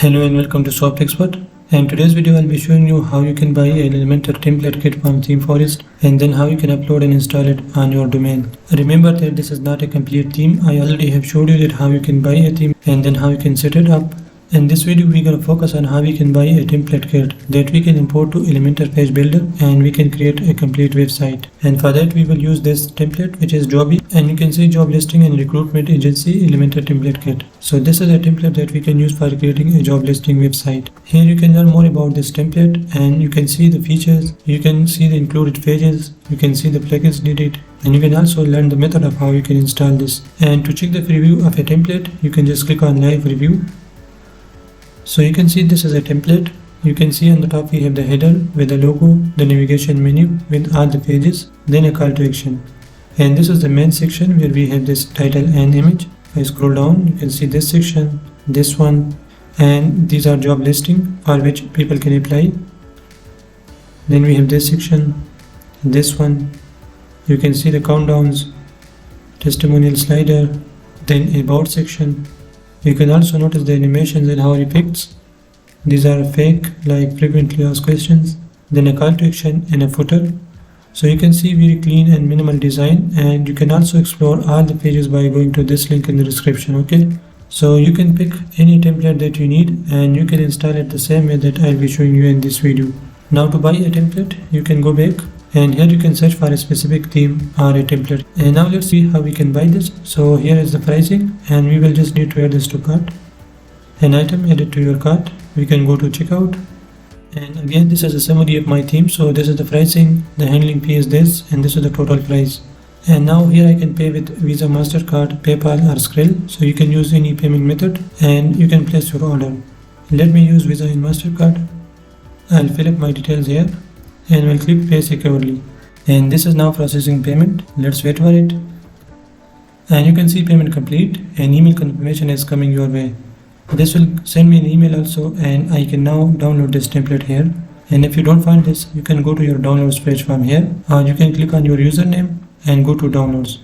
Hello and welcome to softexpert. In today's video I'll be showing you how you can buy an Elementor template kit from Themeforest and then how you can upload and install it on your domain. Remember that this is not a complete theme. I already have showed you that how you can buy a theme and then how you can set it up. In this video we're going to focus on how we can buy a template kit that we can import to Elementor page builder and we can create a complete website. And for that we will use this template which is Jobby, and you can see job listing and recruitment agency Elementor template kit. So this is a template that we can use for creating a job listing website. Here you can learn more about this template and you can see the features, you can see the included pages, you can see the plugins needed, and you can also learn the method of how you can install this. And to check the preview of a template you can just click on live review. So you can see this is a template. You can see on the top we have the header with the logo, the navigation menu with all the pages, then a call to action. And this is the main section where we have this title and image. If I scroll down you can see this section, this one, and these are job listing for which people can apply. Then we have this section, this one. You can see the countdowns, testimonial slider, then about section. You can also notice the animations and how effects. These are fake, like frequently asked questions, then a call to action and a footer. So you can see very clean and minimal design, and you can also explore all the pages by going to this link in the description. Okay, so you can pick any template that you need and you can install it the same way that I'll be showing you in this video. Now to buy a template you can go back and here you can search for a specific theme or a template. And now let's see how we can buy this. So here is the pricing and we will just need to add this to cart. An item added to your cart. We can go to checkout. And again this is a summary of my theme. So this is the pricing, the handling fee is this, and this is the total price. And now here I can pay with Visa, MasterCard, PayPal or Skrill. So you can use any payment method and you can place your order. Let me use Visa and MasterCard. I'll fill up my details here and we'll click pay securely. And this is now processing payment. Let's wait for it. And you can see payment complete and email confirmation is coming your way. This will send me an email also, and I can now download this template here. And if you don't find this, you can go to your downloads page from here, or you can click on your username and go to downloads.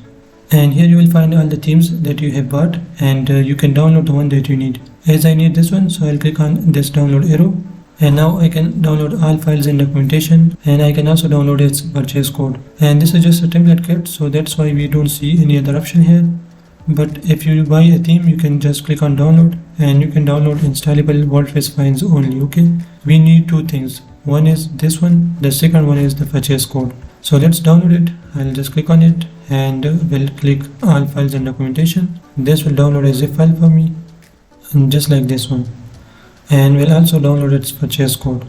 And here you will find all the themes that you have bought, and you can download the one that you need. As I need this one, so I'll click on this download arrow. And now I can download all files and documentation, and I can also download its purchase code. And this is just a template kit, so that's why we don't see any other option here. But if you buy a theme you can just click on download and you can download installable WordPress files only. Okay, we need two things. One is this one, the second one is the purchase code. So let's download it. I'll just click on it and we'll click all files and documentation. This will download a zip file for me, and just like this one. And we'll also download its purchase code,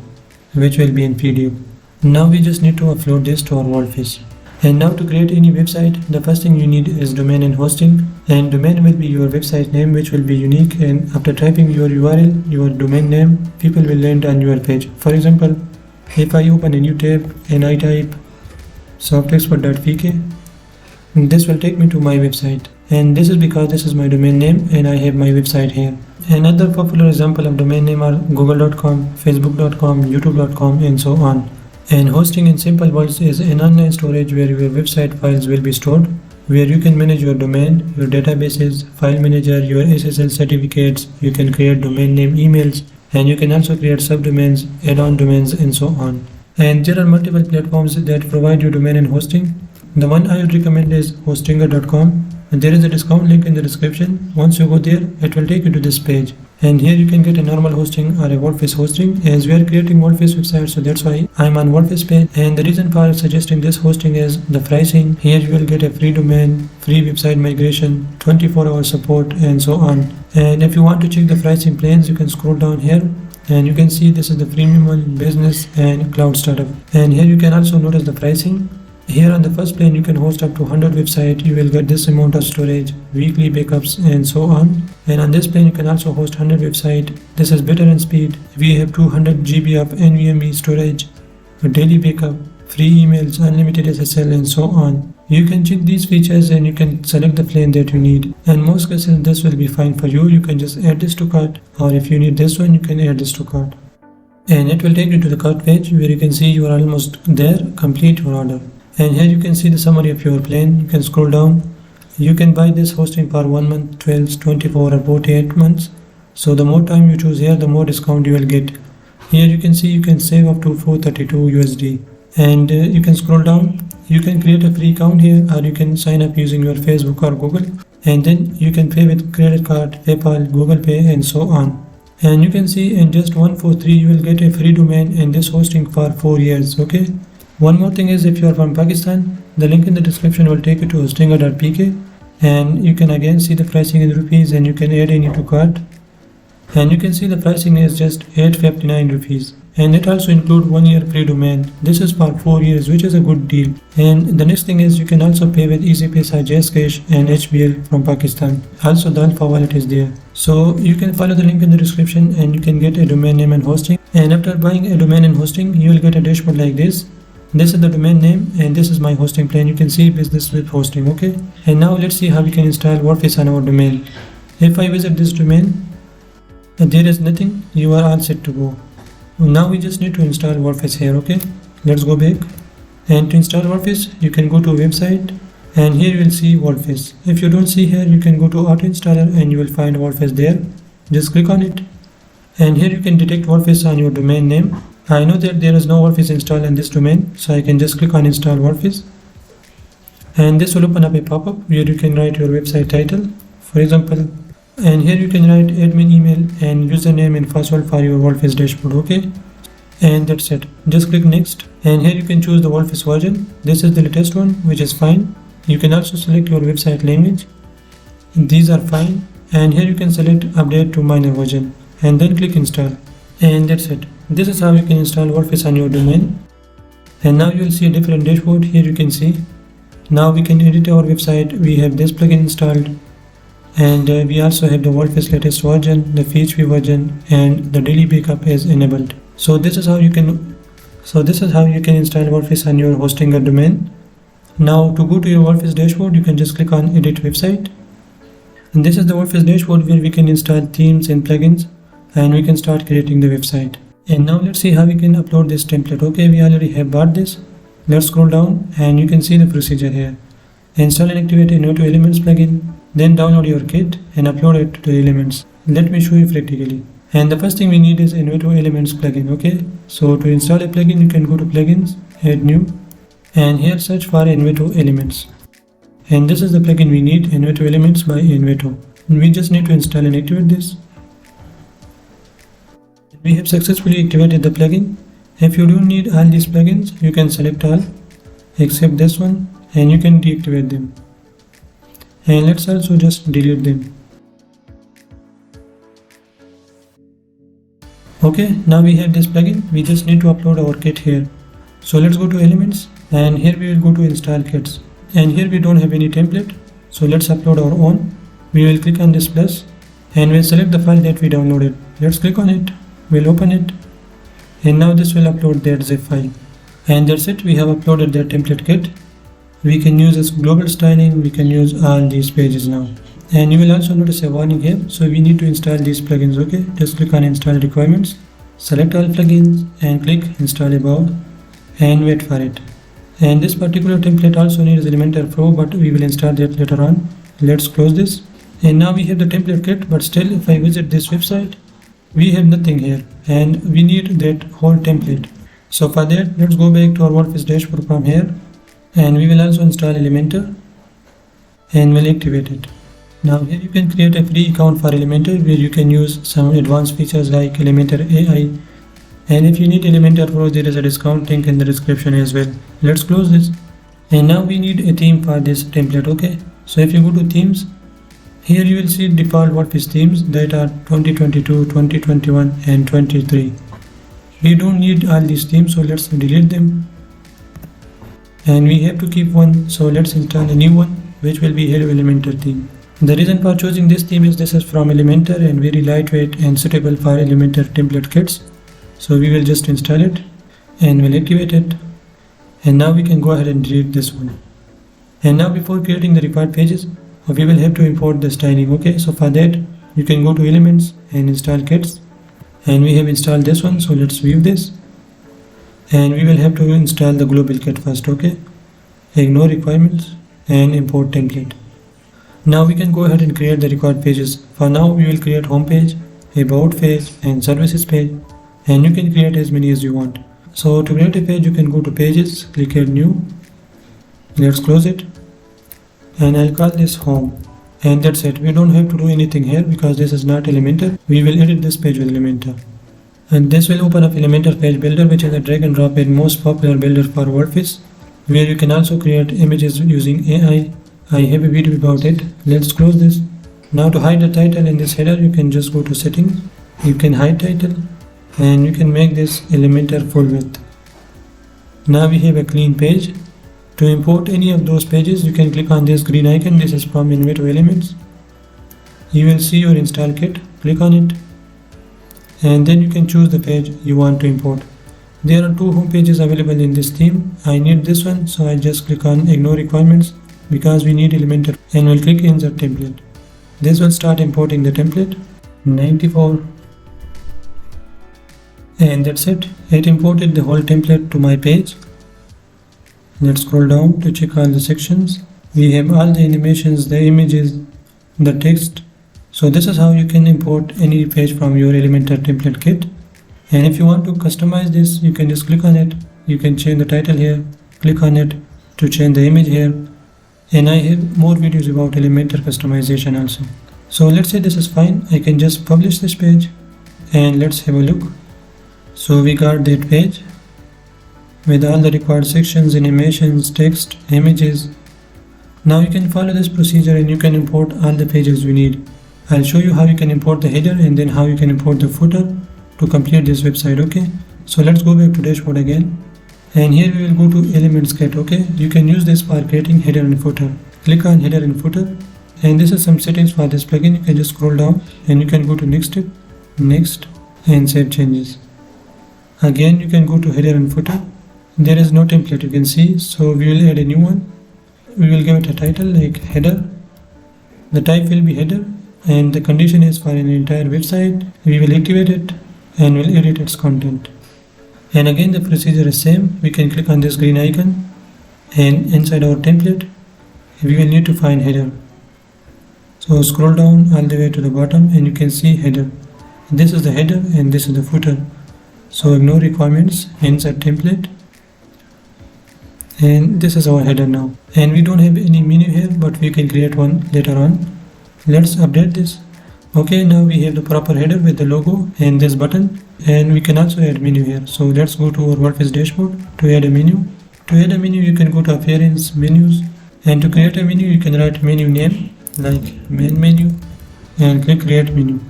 which will be in PDF. Now we just need to upload this to our WordPress. And now to create any website, the first thing you need is domain and hosting. And domain will be your website name, which will be unique, and after typing your URL, your domain name, people will land on your page. For example, if I open a new tab and I type softexpert.vk, this will take me to my website. And this is because this is my domain name and I have my website here. Another popular example of domain name are google.com, facebook.com, youtube.com, and so on. And hosting in simple words is an online storage where your website files will be stored, where you can manage your domain, your databases, file manager, your SSL certificates, you can create domain name emails, and you can also create subdomains, add-on domains, and so on. And there are multiple platforms that provide you domain and hosting. The one I would recommend is hostinger.com. And there is a discount link in the description. Once you go there, it will take you to this page. And here you can get a normal hosting or a WordPress hosting, as we are creating WordPress websites, so that's why I'm on WordPress page. And the reason for suggesting this hosting is the pricing. Here you will get a free domain, free website migration, 24-hour support, and so on. And if you want to check the pricing plans, you can scroll down here. And you can see this is the premium one, business, and cloud startup. And here you can also notice the pricing. Here on the first plan you can host up to 100 websites, you will get this amount of storage, weekly backups, and so on. And on this plan you can also host 100 websites. This is better in speed. We have 200 GB of NVMe storage, a daily backup, free emails, unlimited SSL, and so on. You can check these features and you can select the plan that you need. And most cases this will be fine for you. You can just add this to cart, or if you need this one you can add this to cart. And it will take you to the cart page where you can see you are almost there, complete your order. And here you can see the summary of your plan. You can scroll down. You can buy this hosting for 1 month, 12, 24 or 48 months. So the more time you choose here, the more discount you will get. Here you can see you can save up to 432 USD. And you can scroll down. You can create a free account here, or you can sign up using your Facebook or Google. And then you can pay with credit card, PayPal, Google Pay, and so on. And you can see in just 143 you will get a free domain and this hosting for 4 years. Okay. One more thing is, if you are from Pakistan, the link in the description will take you to hostinger.pk, and you can again see the pricing in rupees, and you can add any to cart. And you can see the pricing is just 859 rupees, and it also include 1 year free domain. This is for 4 years, which is a good deal. And the next thing is, you can also pay with EasyPaisa, JazzCash and HBL from Pakistan. Also the Alpha wallet is there. So you can follow the link in the description and you can get a domain name and hosting. And after buying a domain and hosting, you will get a dashboard like this. This is the domain name and this is my hosting plan. You can see business with hosting. Okay. And now let's see how we can install WordPress on our domain. If I visit this domain, there is nothing. You are all set to go. Now we just need to install WordPress here. Okay. Let's go back. And to install WordPress, you can go to website and here you will see WordPress. If you don't see here, you can go to auto installer and you will find WordPress there. Just click on it. And here you can detect WordPress on your domain name. I know that there is no WordPress installed in this domain, so I can just click on install WordPress. And this will open up a pop-up where you can write your website title, for example. And here you can write admin email and username and password for your WordPress dashboard. Okay. And that's it. Just click next. And here you can choose the WordPress version. This is the latest one, which is fine. You can also select your website language. These are fine. And here you can select update to minor version and then click install. And that's it. This is how you can install WordPress on your domain. And now you will see a different dashboard. Here you can see. Now we can edit our website. We have this plugin installed. And we also have the WordPress latest version, the PHP version, and the daily backup is enabled. So this is how you can install WordPress on your hosting or domain. Now to go to your WordPress dashboard, you can just click on edit website. And this is the WordPress dashboard where we can install themes and plugins and we can start creating the website. And now let's see how we can upload this template. Okay, we already have bought this. Let's scroll down and you can see the procedure here. Install and activate a Noto Elements plugin. Then download your kit and upload it to Elements. Let me show you practically. And the first thing we need is Noto Elements plugin. Okay, so to install a plugin, you can go to plugins, add new, and here search for Noto Elements. And this is the plugin we need, Noto Elements by Noto. We just need to install and activate this. We have successfully activated the plugin. If you don't need all these plugins, you can select all except this one and you can deactivate them. And let's also just delete them. Okay, now we have this plugin. We just need to upload our kit here. So let's go to Elements and here we will go to Install Kits. And here we don't have any template. So let's upload our own. We will click on this plus and we'll select the file that we downloaded. Let's click on it. We'll open it. And now this will upload that zip file. And that's it. We have uploaded the template kit. We can use this global styling. We can use all these pages now. And you will also notice a warning here. So we need to install these plugins. Okay, just click on install requirements, select all plugins and click install above and wait for it. And this particular template also needs Elementor Pro, but we will install that later on. Let's close this. And now we have the template kit, but still if I visit this website, we have nothing here and we need that whole template. So for that, let's go back to our WordPress dashboard from here and we will also install Elementor and we'll activate it. Now here you can create a free account for Elementor where you can use some advanced features like Elementor AI. And if you need Elementor Pro, there is a discount link in the description as well. Let's close this. And now we need a theme for this template. Okay, so if you go to themes, here you will see default WordPress themes that are 2022, 2021 and 23. We don't need all these themes, so let's delete them. And we have to keep one, so let's install a new one which will be Hello Elementor theme. The reason for choosing this theme is this is from Elementor and very lightweight and suitable for Elementor template kits. So we will just install it and we'll activate it. And now we can go ahead and delete this one. And now before creating the required pages, we will have to import the styling. Okay, so for that you can go to Elements and install kits. And we have installed this one, so let's view this. And we will have to install the global kit first. Okay, ignore requirements and import template. Now we can go ahead and create the required pages. For now we will create home page about page and services page, and you can create as many as you want. So to create a page, you can go to pages, click add new, let's close it, and I'll call this home, and that's it. We don't have to do anything here because this is not Elementor. We will edit this page with Elementor, and this will open up Elementor page builder, which is a drag and drop and most popular builder for WordPress, where you can also create images using AI. I have a video about it. Let's close this. Now to hide the title in this header, you can just go to settings, you can hide title, and you can make this Elementor full width. Now we have a clean page. To import any of those pages, you can click on this green icon. This is from Invento Elements. You will see your install kit. Click on it, and then you can choose the page you want to import. There are two home pages available in this theme. I need this one, so I just click on ignore requirements because we need Elementor, and we'll click insert template. This will start importing the template 94, and that's it. It imported the whole template to my page. Let's scroll down to check all the sections. We have all the animations, the images, the text. So this is how you can import any page from your Elementor template kit. And if you want to customize this, you can just click on it. You can change the title here, click on it to change the image here. And I have more videos about Elementor customization also. So let's say this is fine. I can just publish this page, and let's have a look. So we got that page with all the required sections, animations, text, images. Now you can follow this procedure and you can import all the pages you need. I'll show you how you can import the header and then how you can import the footer to complete this website. Okay, so let's go back to dashboard again, and here we will go to Elements Kit. Okay, you can use this for creating header and footer. Click on header and footer, and this is some settings for this plugin. You can just scroll down and you can go to next step, next, and save changes. Again, you can go to header and footer. There is no template, you can see, so we will add a new one. We will give it a title like header. The type will be header, and the condition is for an entire website. We will activate it and will edit its content. And again, the procedure is same. We can click on this green icon, and inside our template we will need to find header. So scroll down all the way to the bottom and you can see header. This is the header and this is the footer. So ignore requirements, insert template, and this is our header now. And we don't have any menu here, but we can create one later on. Let's update this. Okay, now we have the proper header with the logo and this button, and we can also add menu here. So let's go to our WordPress dashboard to add a menu. To add a menu, you can go to appearance, menus, and to create a menu, you can write menu name like main menu and click create menu.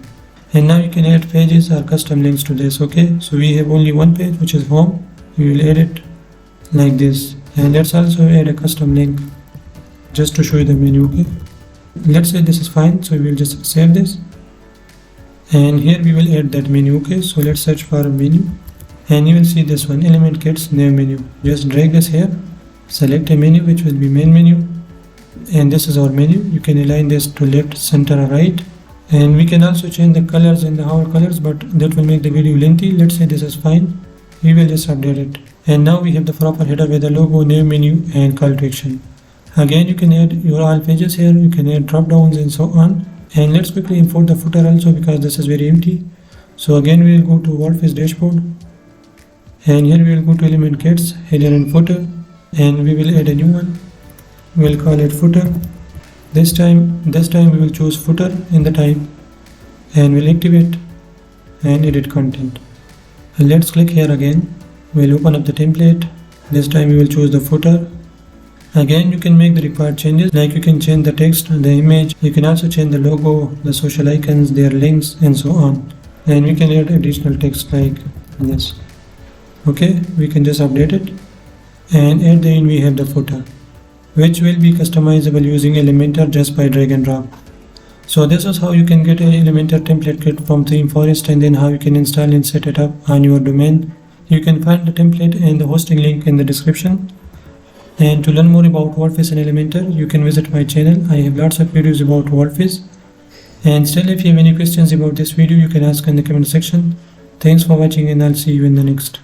And now you can add pages or custom links to this. Okay, so we have only one page, which is home. We will add it like this, and let's also add a custom link just to show you the menu. Okay, let's say this is fine, so we will just save this, and here we will add that menu. Okay, so let's search for a menu, and you will see this one, element kits name menu. Just drag this here, select a menu which will be main menu, and this is our menu. You can align this to left, center, or right, and we can also change the colors and the hover colors, but that will make the video lengthy. Let's say this is fine. We will just update it, and now we have the proper header with the logo, name, menu, and call to action. Again, you can add your all pages here. You can add drop downs and so on. And let's quickly import the footer also because this is very empty. So again, we will go to WordPress dashboard, and here we will go to element kits, header and footer, and we will add a new one. We'll call it footer. This time we will choose footer in the type, and we'll activate and edit content. And let's click here again. We'll open up the template. This time we will choose the footer. Again, you can make the required changes, like you can change the text, the image. You can also change the logo, the social icons, their links, and so on. And we can add additional text like this. Okay, we can just update it, and at the end we have the footer, which will be customizable using Elementor just by drag and drop. So this is how you can get an Elementor template kit from Themeforest, and then how you can install and set it up on your domain. You can find the template and the hosting link in the description. And to learn more about WordPress and Elementor, you can visit my channel. I have lots of videos about WordPress. And still, if you have any questions about this video, you can ask in the comment section. Thanks for watching, and I'll see you in the next.